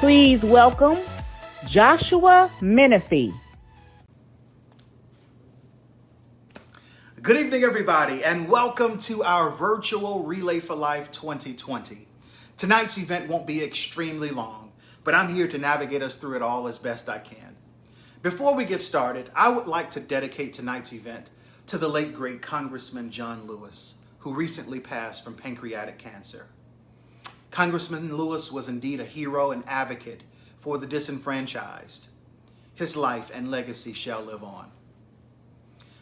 Please welcome Joshua Menifee. Good evening, everybody, and welcome to our virtual Relay for Life 2020. Tonight's event won't be extremely long, but I'm here to navigate us through it all as best I can. Before we get started, I would like to dedicate tonight's event to the late, great Congressman John Lewis, who recently passed from pancreatic cancer. Congressman Lewis was indeed a hero and advocate for the disenfranchised. His life and legacy shall live on.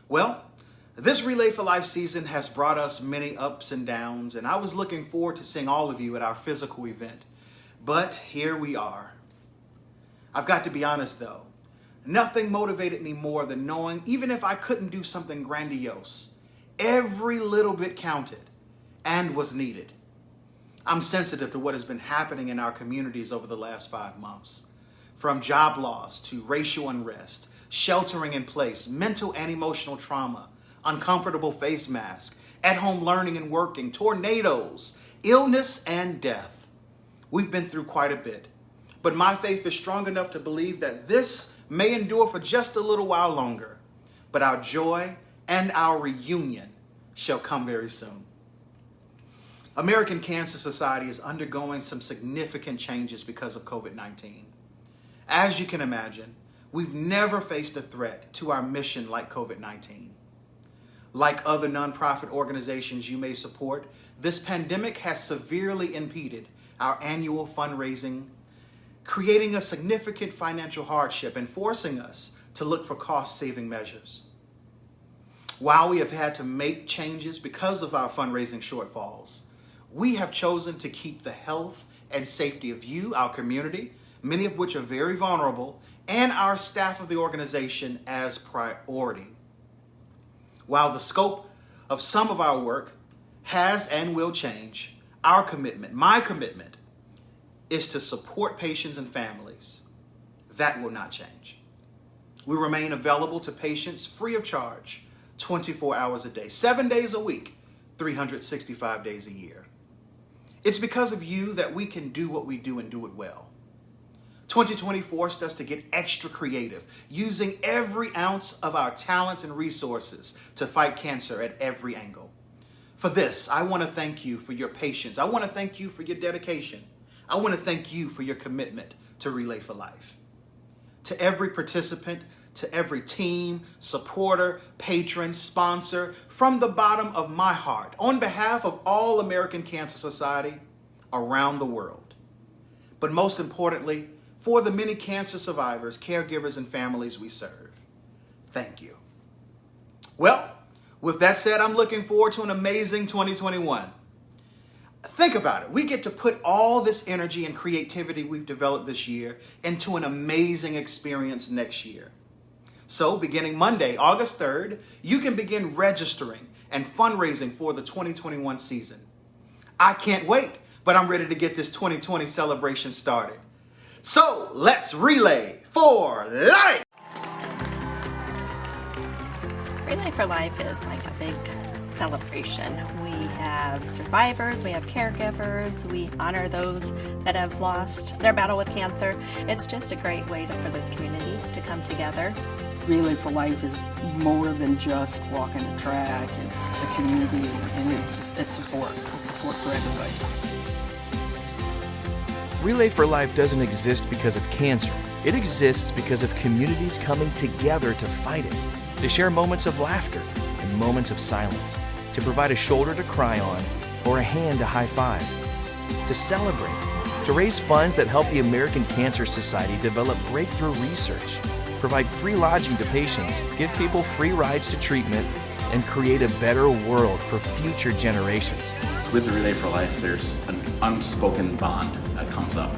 Well, this Relay for Life season has brought us many ups and downs, and I was looking forward to seeing all of you at our physical event. But here we are. I've got to be honest though, nothing motivated me more than knowing even if I couldn't do something grandiose, every little bit counted and was needed. I'm sensitive to what has been happening in our communities over the last 5 months. From job loss to racial unrest, sheltering in place, mental and emotional trauma, uncomfortable face masks, at-home learning and working, tornadoes, illness, and death. We've been through quite a bit, but my faith is strong enough to believe that this may endure for just a little while longer, but our joy and our reunion shall come very soon. American Cancer Society is undergoing some significant changes because of COVID-19. As you can imagine, we've never faced a threat to our mission like COVID-19. Like other nonprofit organizations you may support, this pandemic has severely impeded our annual fundraising, creating a significant financial hardship and forcing us to look for cost-saving measures. While we have had to make changes because of our fundraising shortfalls, we have chosen to keep the health and safety of you, our community, many of which are very vulnerable, and our staff of the organization as priority. While the scope of some of our work has and will change, our commitment, my commitment, is to support patients and families. That will not change. We remain available to patients free of charge, 24 hours a day, 7 days a week, 365 days a year. It's because of you that we can do what we do and do it well. 2020 forced us to get extra creative, using every ounce of our talents and resources to fight cancer at every angle. For this, I want to thank you for your patience. I want to thank you for your dedication. I want to thank you for your commitment to Relay for Life. To every participant, to every team, supporter, patron, sponsor, from the bottom of my heart, on behalf of all American Cancer Society around the world. But most importantly, for the many cancer survivors, caregivers, and families we serve, thank you. Well, with that said, I'm looking forward to an amazing 2021. Think about it. We get to put all this energy and creativity we've developed this year into an amazing experience next year. So beginning Monday, August 3rd, you can begin registering and fundraising for the 2021 season. I can't wait, but I'm ready to get this 2020 celebration started. So let's relay for life! Relay for Life is like a big celebration. We have survivors, we have caregivers, we honor those that have lost their battle with cancer. It's just a great way for the community to come together. Relay for Life is more than just walking a track. It's a community and it's support. It's support for everybody. Relay for Life doesn't exist because of cancer. It exists because of communities coming together to fight it, to share moments of laughter and moments of silence, to provide a shoulder to cry on or a hand to high five, to celebrate, to raise funds that help the American Cancer Society develop breakthrough research, provide free lodging to patients, give people free rides to treatment, and create a better world for future generations. With Relay for Life, there's an unspoken bond that comes up.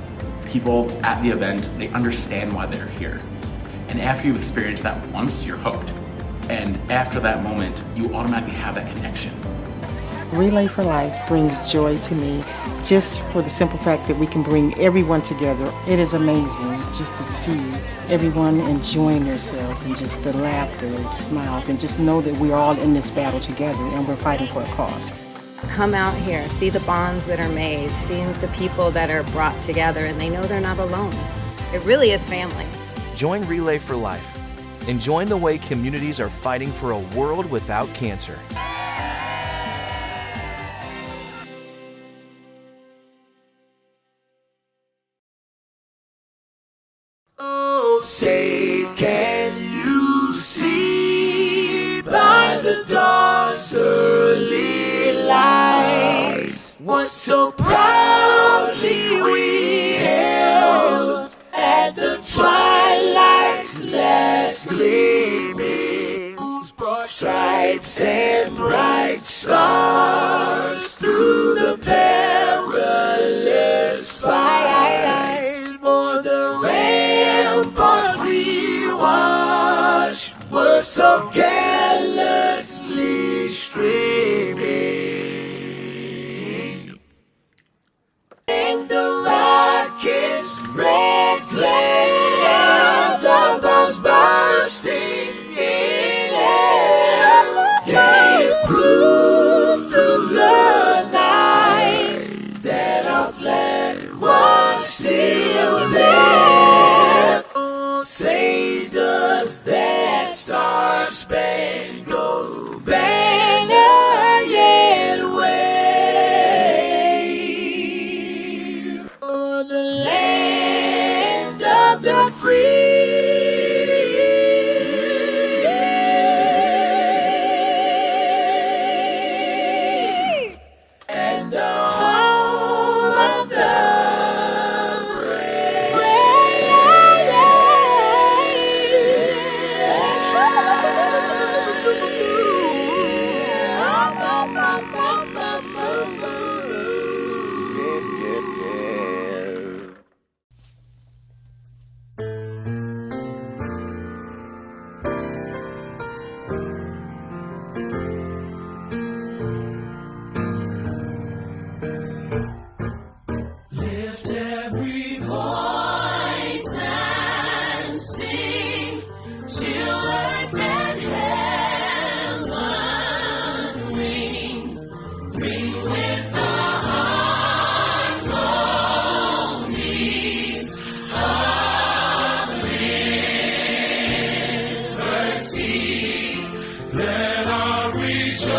People at the event, they understand why they're here. And after you experience that once, you're hooked. And after that moment, you automatically have that connection. Relay for Life brings joy to me just for the simple fact that we can bring everyone together. It is amazing just to see everyone enjoying themselves and just the laughter and smiles and just know that we're all in this battle together and we're fighting for a cause. come out here, see the bonds that are made, see the people that are brought together, and they know they're not alone. It really is family. Join Relay for Life and join the way communities are fighting for a world without cancer. Oh, say, can you see by the dawn's early light what so proudly we held at the twilight's last gleaming, whose broad stripes and bright stars through the perilous fight o'er the ramparts we watched were so gallantly streaming, and the rockets' red glare, the bombs bursting in air, gave proof through the night that our flag was still there. Oh, say does that star-spangled banner yet wave o'er the land of the free and the home of the lift every voice and sing till earth and heaven ring, ring with the harmonies of liberty. Let our rejoicing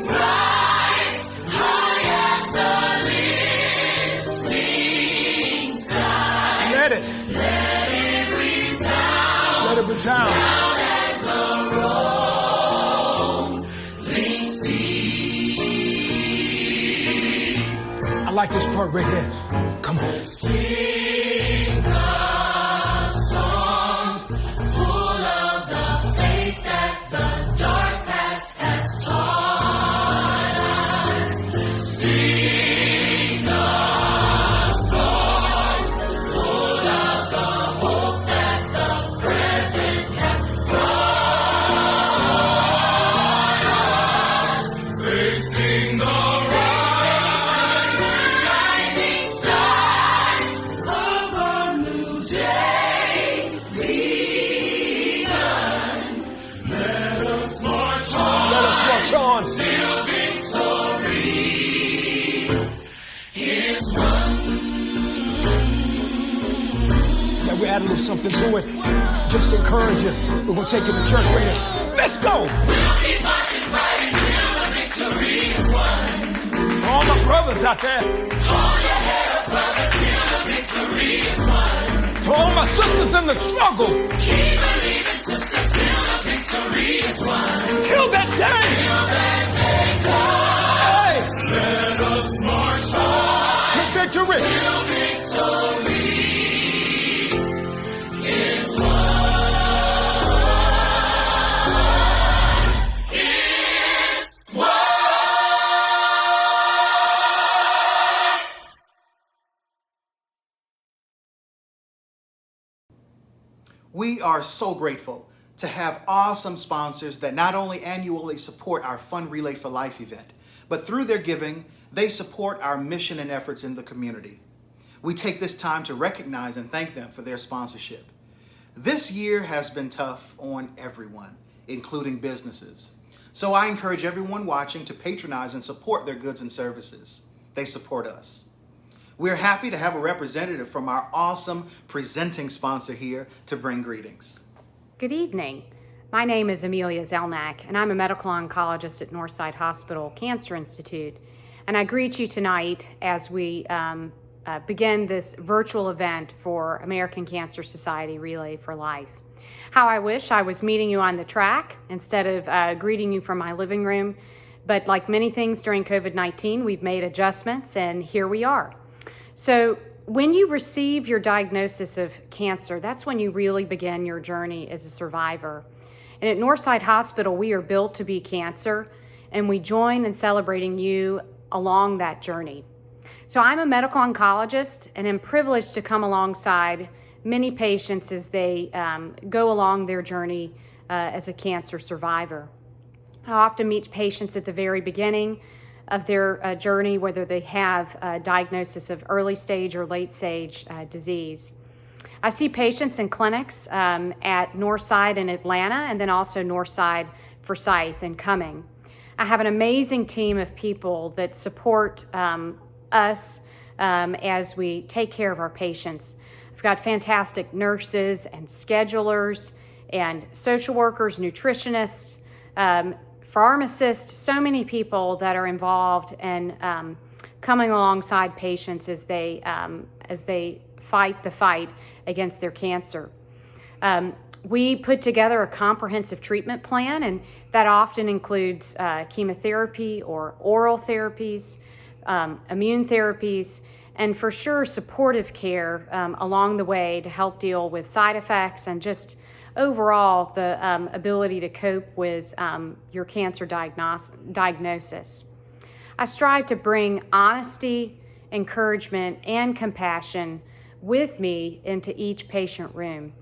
rise high as the listening sky. Let it resound, Let it resound. loud as the rolling sea. I like this part right here. Come on. Sing a song full of the faith that the dark past has taught us. Sing a song full of the hope that the present has brought us. Facing the rising sun of a new day begun. Let us march on. Let us march on. Till victory is won. Now we add a little something to it. Just to encourage you. We're going to take you to church right now. Let's go. We'll keep marching right until the victory is won. To all my brothers out there. Hold your head up, brother, till the victory is won. To all my sisters in the struggle. Keep believing, sister, till the victory is won. Till that day. Till that day comes. Hey. Let us march on To victory. till victory is won. Is won. We are so grateful to have awesome sponsors that not only annually support our Fun Relay for Life event, but through their giving, they support our mission and efforts in the community. We take this time to recognize and thank them for their sponsorship. This year has been tough on everyone, including businesses. So I encourage everyone watching to patronize and support their goods and services. They support us. We're happy to have a representative from our awesome presenting sponsor here to bring greetings. Good evening. My name is Amelia Zelnak, and I'm a medical oncologist at Northside Hospital Cancer Institute. And I greet you tonight as we begin this virtual event for American Cancer Society Relay for Life. How I wish I was meeting you on the track instead of greeting you from my living room. But like many things during COVID-19, we've made adjustments, and here we are. So when you receive your diagnosis of cancer, that's when you really begin your journey as a survivor. And at Northside Hospital, we are built to be cancer, and we join in celebrating you along that journey. So I'm a medical oncologist, and am privileged to come alongside many patients as they go along their journey as a cancer survivor. I often meet patients at the very beginning of their journey, whether they have a diagnosis of early stage or late stage disease. I see patients in clinics at Northside in Atlanta, and then also Northside Forsyth in Cumming. I have an amazing team of people that support us as we take care of our patients. I've got fantastic nurses and schedulers and social workers, nutritionists, pharmacists, so many people that are involved in coming alongside patients as they fight the fight against their cancer. We put together a comprehensive treatment plan, and that often includes chemotherapy or oral therapies, immune therapies, and for sure supportive care along the way to help deal with side effects and just overall the ability to cope with your cancer diagnosis. I strive to bring honesty, encouragement, and compassion with me into each patient room.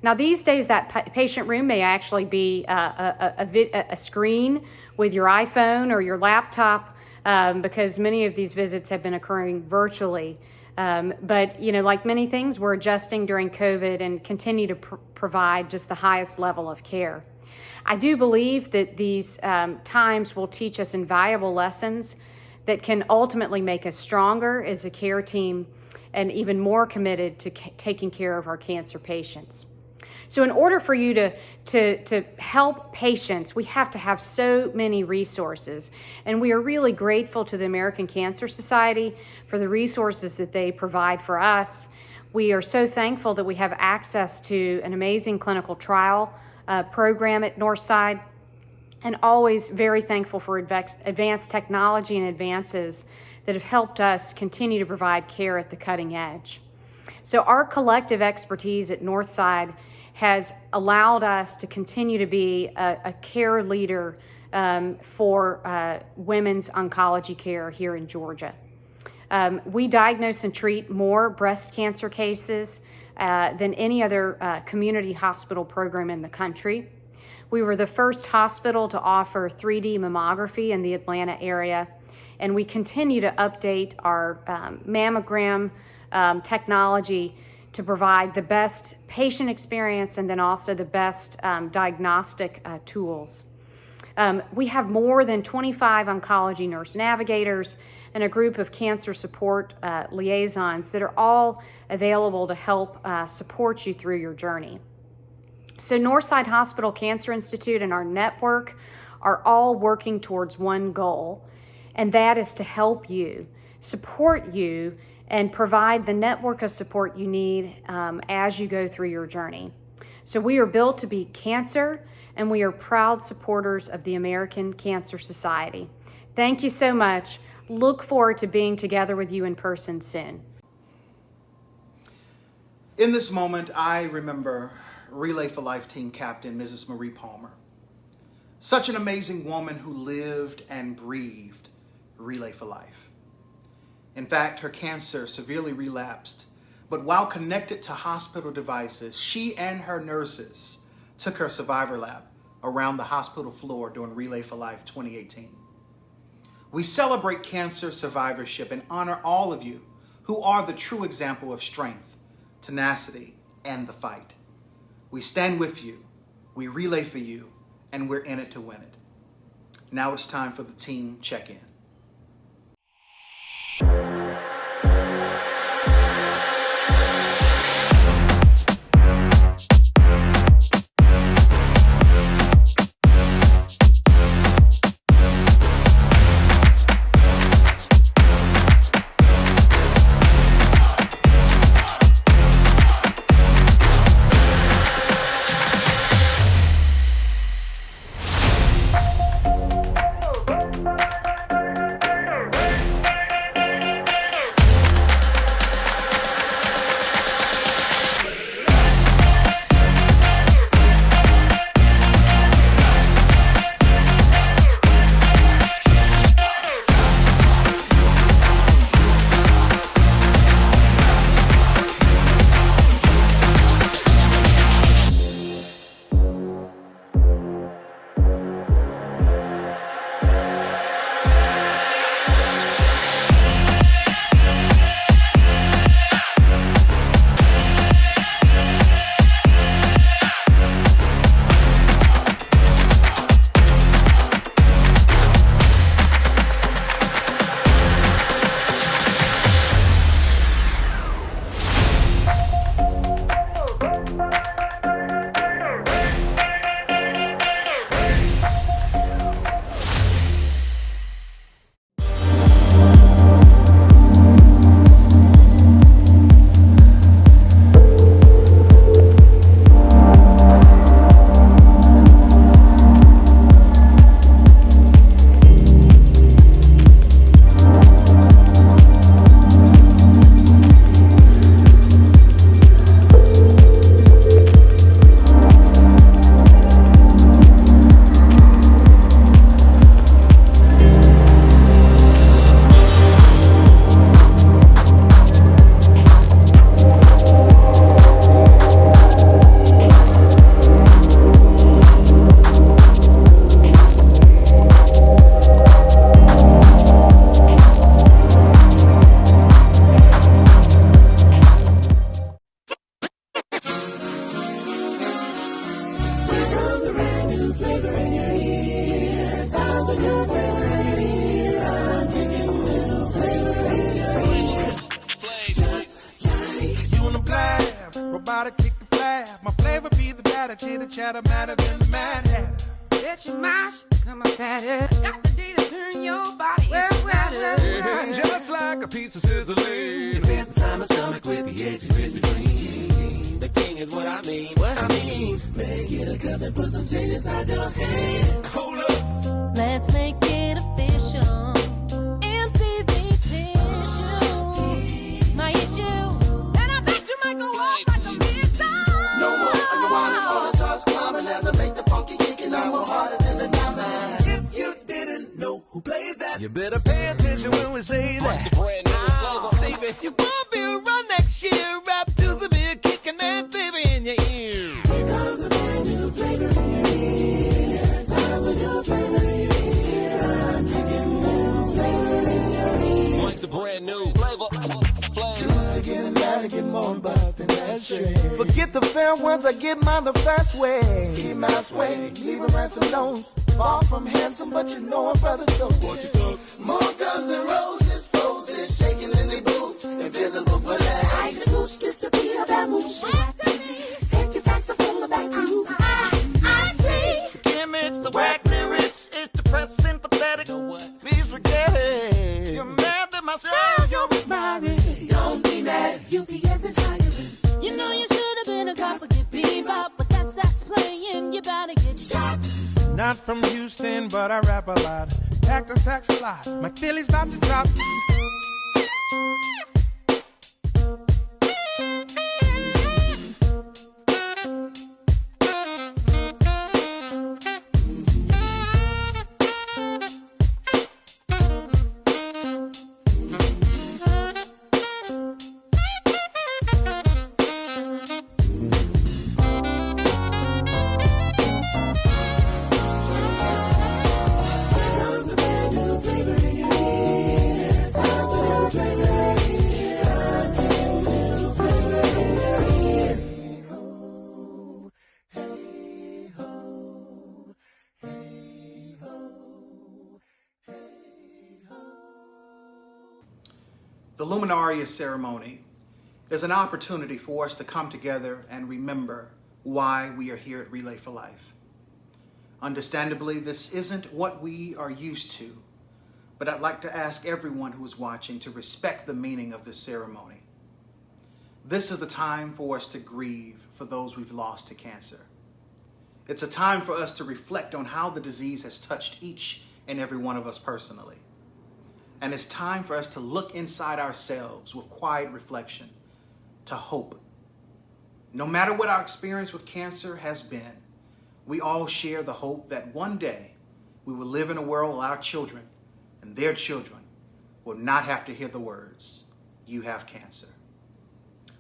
Now these days that patient room may actually be a screen with your iPhone or your laptop because many of these visits have been occurring virtually. But like many things, we're adjusting during COVID and continue to provide just the highest level of care. I do believe that these times will teach us invaluable lessons that can ultimately make us stronger as a care team and even more committed to taking care of our cancer patients. So in order for you to help patients, we have to have so many resources. And we are really grateful to the American Cancer Society for the resources that they provide for us. We are so thankful that we have access to an amazing clinical trial program at Northside, and always very thankful for advanced technology and advances that have helped us continue to provide care at the cutting edge. So our collective expertise at Northside has allowed us to continue to be a care leader for women's oncology care here in Georgia. We diagnose and treat more breast cancer cases than any other community hospital program in the country. We were the first hospital to offer 3D mammography in the Atlanta area, and we continue to update our mammogram technology to provide the best patient experience and then also the best diagnostic tools. We have more than 25 oncology nurse navigators and a group of cancer support liaisons that are all available to help support you through your journey. So Northside Hospital Cancer Institute and our network are all working towards one goal, and that is to help you, support you, and provide the network of support you need as you go through your journey. So we are built to beat cancer, and we are proud supporters of the American Cancer Society. Thank you so much. Look forward to being together with you in person soon. In this moment, I remember Relay for Life team captain, Mrs. Marie Palmer. Such an amazing woman who lived and breathed Relay for Life. In fact, her cancer severely relapsed, but while connected to hospital devices, she and her nurses took her survivor lap around the hospital floor during Relay for Life 2018. We celebrate cancer survivorship and honor all of you who are the true example of strength, tenacity, and the fight. We stand with you, we relay for you, and we're in it to win it. Now it's time for the team check-in. Robotic kick the flab. My flavor be the batter, chitter chatter, matter than the Mad Hatter. Bet your mash, become a fatter. Got the day to turn your body And just like a piece of sizzling. You fit inside my stomach with the edge and ridge between. The king is what I mean. What I mean. Make it a cup and put some change inside your hand. Hold up. Let's make it official. MC's need tissue. My issue. And I bet you might go off like a missile. No more underwater on the toss climbing as I make the funky kick and I'm more harder than a diamond. If you didn't know who played that, You better pay attention when we say that. you won't be around next year. Rap to the beer, kicking that flavor in your ear. Here comes a brand new flavor in your ear. Time for new flavor in your ear. I'm kicking new flavor in your ear. Mike's a brand new flavor. Used to getting mad and get more about than that shit. Forget the fair ones, I get mine the fast way. Ski mask way, leaving ransom notes. Far from handsome, but you know I'm brother, so what you took? More guns and roses, frozen, shaking in the boots. Invisible bullet. I the goose disappear, that moose. Take your saxophone back to I see. The gimmicks, the whack lyrics, it's depressing, pathetic. Please forget it. You're mad that my style you're admiring. Don't be mad, UPS is hiring. You know you should have been a cop for get bebop, but that sax playing, you better get shot. Not from Houston, but I rap a lot. Pack the sax a lot. My Philly's about to drop. Here comes a brand new flavor in your ear. Time for new flavor in your ear. The luminarias ceremony is an opportunity for us to come together and remember why we are here at Relay for Life. Understandably, this isn't what we are used to, but I'd like to ask everyone who is watching to respect the meaning of this ceremony. This is a time for us to grieve for those we've lost to cancer. It's a time for us to reflect on how the disease has touched each and every one of us personally. And it's time for us to look inside ourselves with quiet reflection, to hope. No matter what our experience with cancer has been, we all share the hope that one day we will live in a world where our children and their children will not have to hear the words, "You have cancer."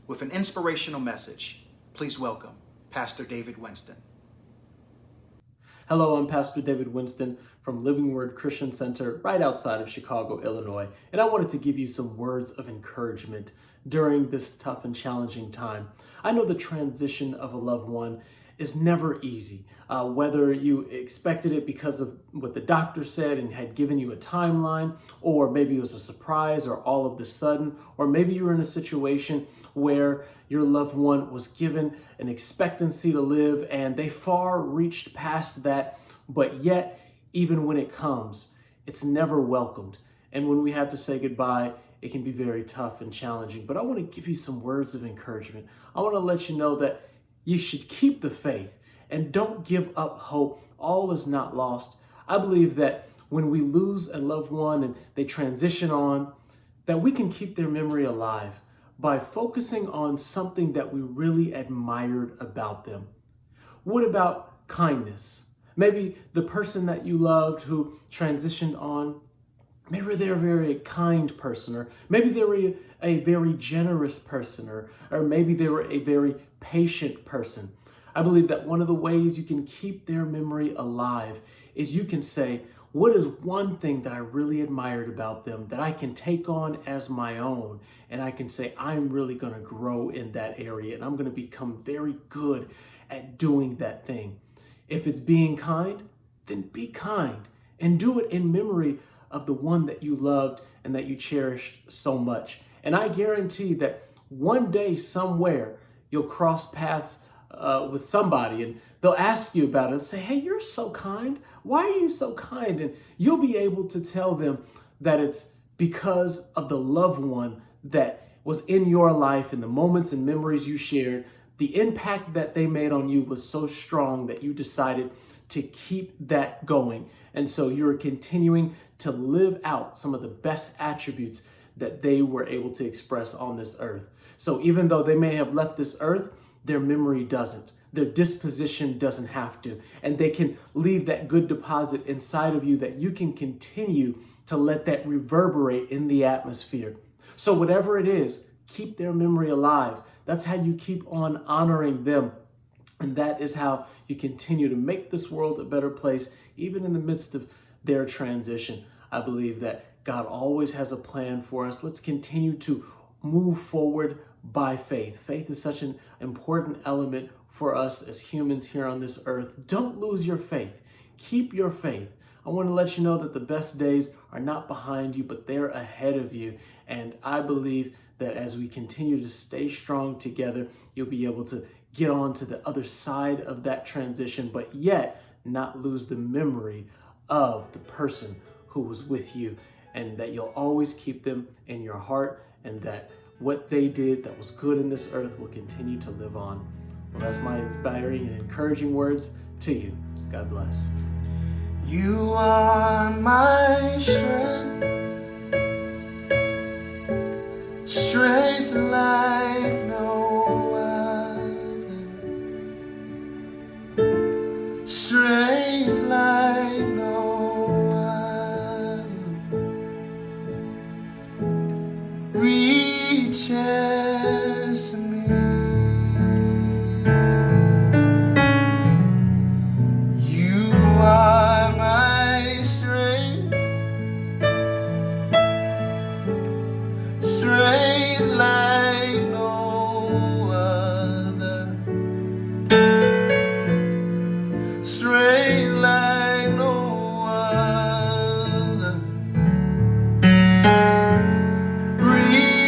With an inspirational message, please welcome Pastor David Winston. Hello, I'm Pastor David Winston from Living Word Christian Center right outside of Chicago, Illinois, and I wanted to give you some words of encouragement during this tough and challenging time. I know the transition of a loved one is never easy, whether you expected it because of what the doctor said and had given you a timeline, or maybe it was a surprise or all of the sudden, or maybe you were in a situation where your loved one was given an expectancy to live and they far reached past that, but yet, even when it comes, it's never welcomed. And when we have to say goodbye, it can be very tough and challenging. But I want to give you some words of encouragement. I want to let you know that you should keep the faith and don't give up hope. All is not lost. I believe that when we lose a loved one and they transition on, that we can keep their memory alive by focusing on something that we really admired about them. What about kindness? Maybe the person that you loved who transitioned on, maybe they're a very kind person, or maybe they were a very generous person, or maybe they were a very patient person. I believe that one of the ways you can keep their memory alive is you can say, what is one thing that I really admired about them that I can take on as my own? And I can say, I'm really going to grow in that area and I'm going to become very good at doing that thing. If it's being kind, then be kind and do it in memory of the one that you loved and that you cherished so much. And I guarantee that one day somewhere you'll cross paths with somebody and they'll ask you about it and say, hey, you're so kind. Why are you so kind? And you'll be able to tell them that it's because of the loved one that was in your life and the moments and memories you shared. The impact that they made on you was so strong that you decided to keep that going. And so you're continuing to live out some of the best attributes that they were able to express on this earth. So even though they may have left this earth, their memory doesn't. Their disposition doesn't have to. And they can leave that good deposit inside of you that you can continue to let that reverberate in the atmosphere. So whatever it is, keep their memory alive. That's how you keep on honoring them. And that is how you continue to make this world a better place, even in the midst of their transition. I believe that God always has a plan for us. Let's continue to move forward by faith. Faith is such an important element for us as humans here on this earth. Don't lose your faith. Keep your faith. I want to let you know that the best days are not behind you, but they're ahead of you. And I believe that as we continue to stay strong together, you'll be able to get on to the other side of that transition, but yet not lose the memory of the person who was with you, and that you'll always keep them in your heart, and that what they did that was good in this earth will continue to live on. Well, that's my inspiring and encouraging words to you. God bless. You are my strength, strength like no other, strength like no other, reaches to me. You are my strength, strength like no other, strength like no other, reaches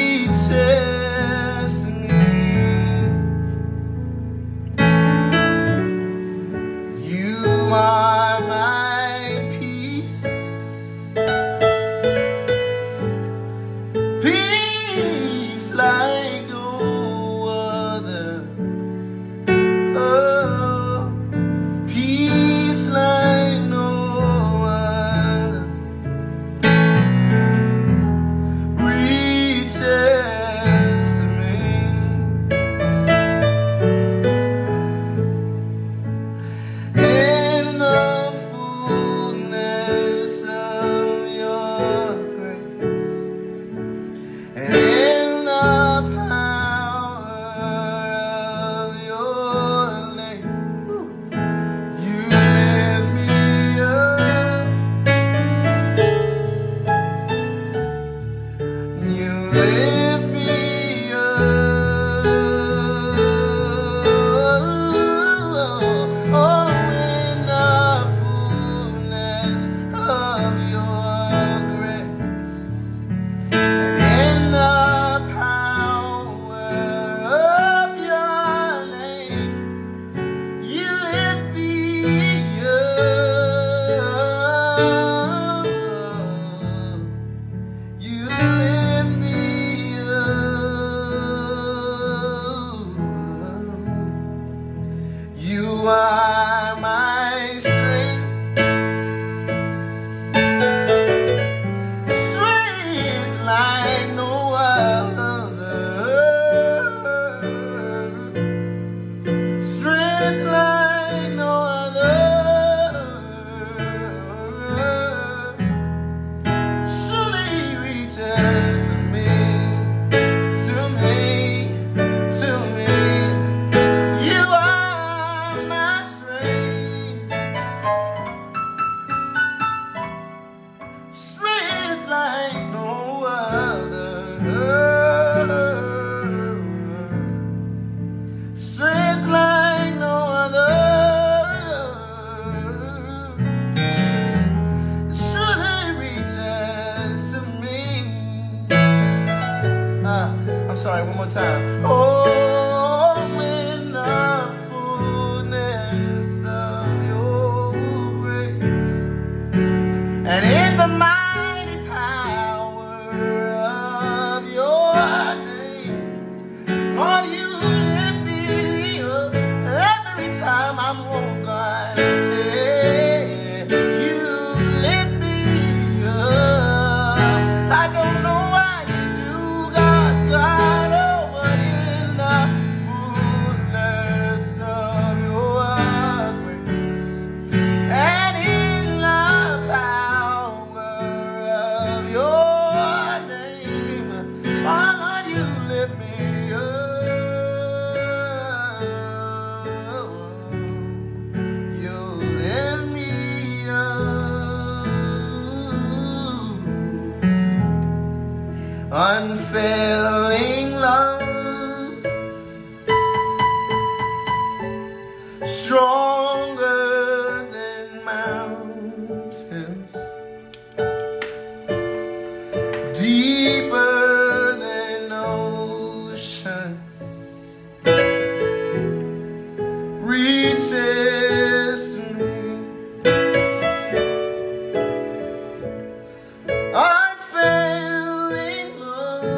lift me up, oh, in the fullness of your grace, and in the power of your name, you lift me up, you lift me up. You are my strength, strength like no other, strength like no other. Surely reaches to me, to me, to me. You are my strength, strength like no other, strength like no other. Surely reaches to me. I'm sorry, one more time. Oh, in the fullness of your grace, and in the mighty power of your name, Lord, you lift me up every time I'm wrong, God. Yeah, you lift me up. I don't know why you do, God, God, oh, but in the fullness of your grace, and in the power of your name, oh, Lord, you lift me up. You lift me up. Unfailing love, stronger than mountains, deeper than oceans, reaches me. Unfailing love,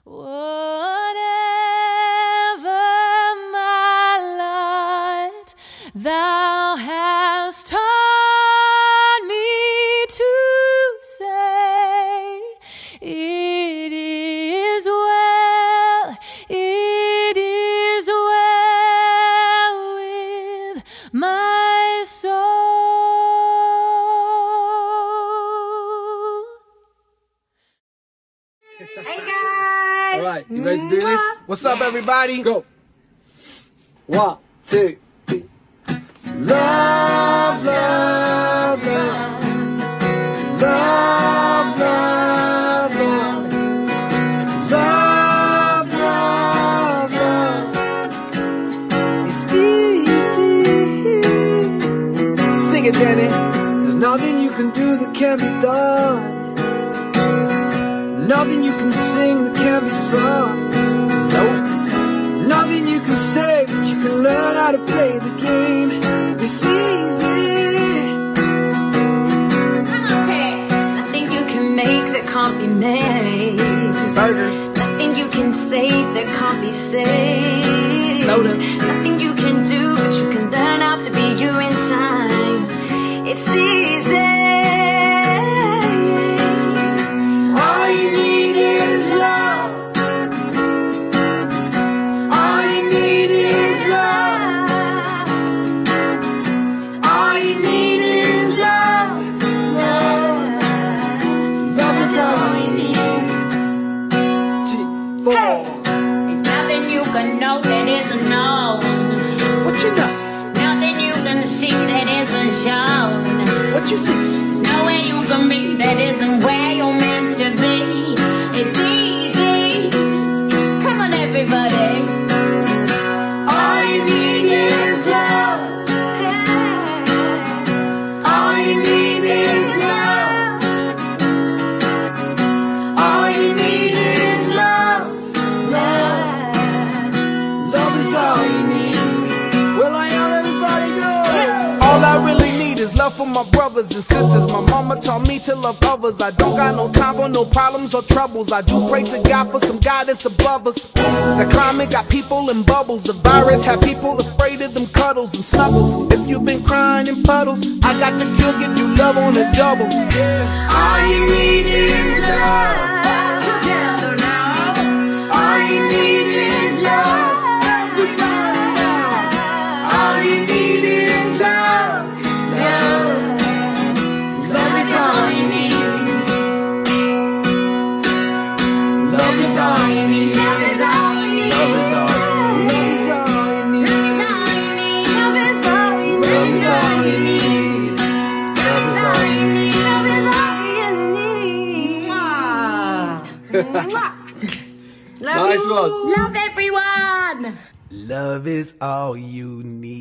Whatever my lot, thou hast taught me to say, it is well with my soul. Hey guys! All right, you ready to do this? What's up, everybody? Go. 1, 2, 3. Love, love, love. Love, love, love. Love, love, love. It's easy. Sing it, Danny. There's nothing you can do that can't be done. Nothing you can sing that can't be sung. Nope. Nothing you can say, but you can learn how to play the game. It's easy. Nothing you can make that can't be made. Burgers. Nothing you can save that can't be saved. Soda. Nothing you can do, but you can learn how to be you in time. It's easy. All you need is love. All you need is love. All you need is love. Love. Love is all you need. There's nothing you can know that isn't known. What you know? Nothing you can see that isn't shown. What you see? There's nowhere you can be that isn't where you're meant to be. It's easy. Come on, everybody. All you need is love. All you need is love. All you need is love. Love. Love is all you need. Well, I know everybody knows. All I really need is love for my brothers and sisters. My mama taught me to love others. I don't got no time for no problems or troubles. I do pray to God for some guidance above us. The climate got people in bubbles. The virus had people afraid of them cuddles and snuggles. If you've been crying in puddles, I got the cure, give you love on a double. All you need is love. All you need is love. All you need is love. Love. Love is all you need. Love is all you need. Love is all you need. Love is all you need. Love is all you need. Love is all you need. Love is all you need. Love is all you need. Nice one. Love everyone. Love is all you need.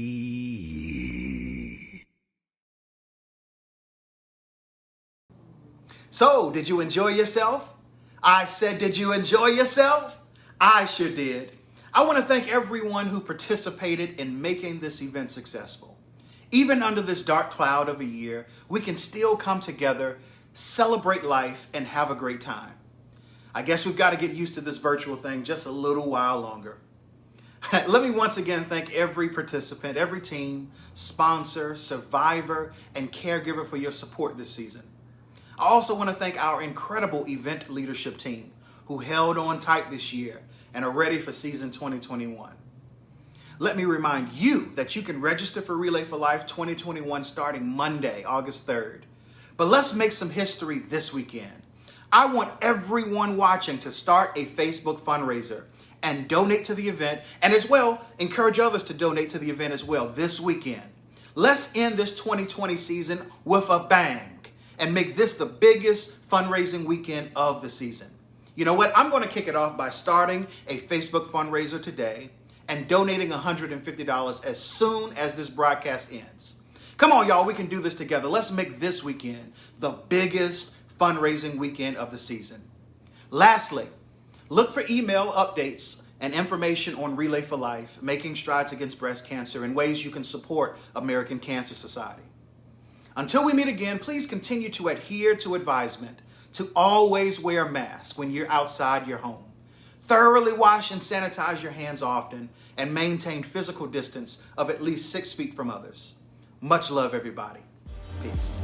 So, did you enjoy yourself? I said, did you enjoy yourself? I sure did. I want to thank everyone who participated in making this event successful. Even under this dark cloud of a year, we can still come together, celebrate life, and have a great time. I guess we've got to get used to this virtual thing just a little while longer. Let me once again thank every participant, every team, sponsor, survivor, and caregiver for your support this season. I also want to thank our incredible event leadership team who held on tight this year and are ready for season 2021. Let me remind you that you can register for Relay for Life 2021 starting Monday, August 3rd. But let's make some history this weekend. I want everyone watching to start a Facebook fundraiser and donate to the event, and as well, encourage others to donate to the event as well this weekend. Let's end this 2020 season with a bang and make this the biggest fundraising weekend of the season. You know what? I'm going to kick it off by starting a Facebook fundraiser today and donating $150 as soon as this broadcast ends. Come on, y'all, we can do this together. Let's make this weekend the biggest fundraising weekend of the season. Lastly, look for email updates and information on Relay for Life, making strides against breast cancer, and ways you can support American Cancer Society. Until we meet again, please continue to adhere to advisement to always wear a mask when you're outside your home. Thoroughly wash and sanitize your hands often, and maintain physical distance of at least 6 feet from others. Much love, everybody. Peace.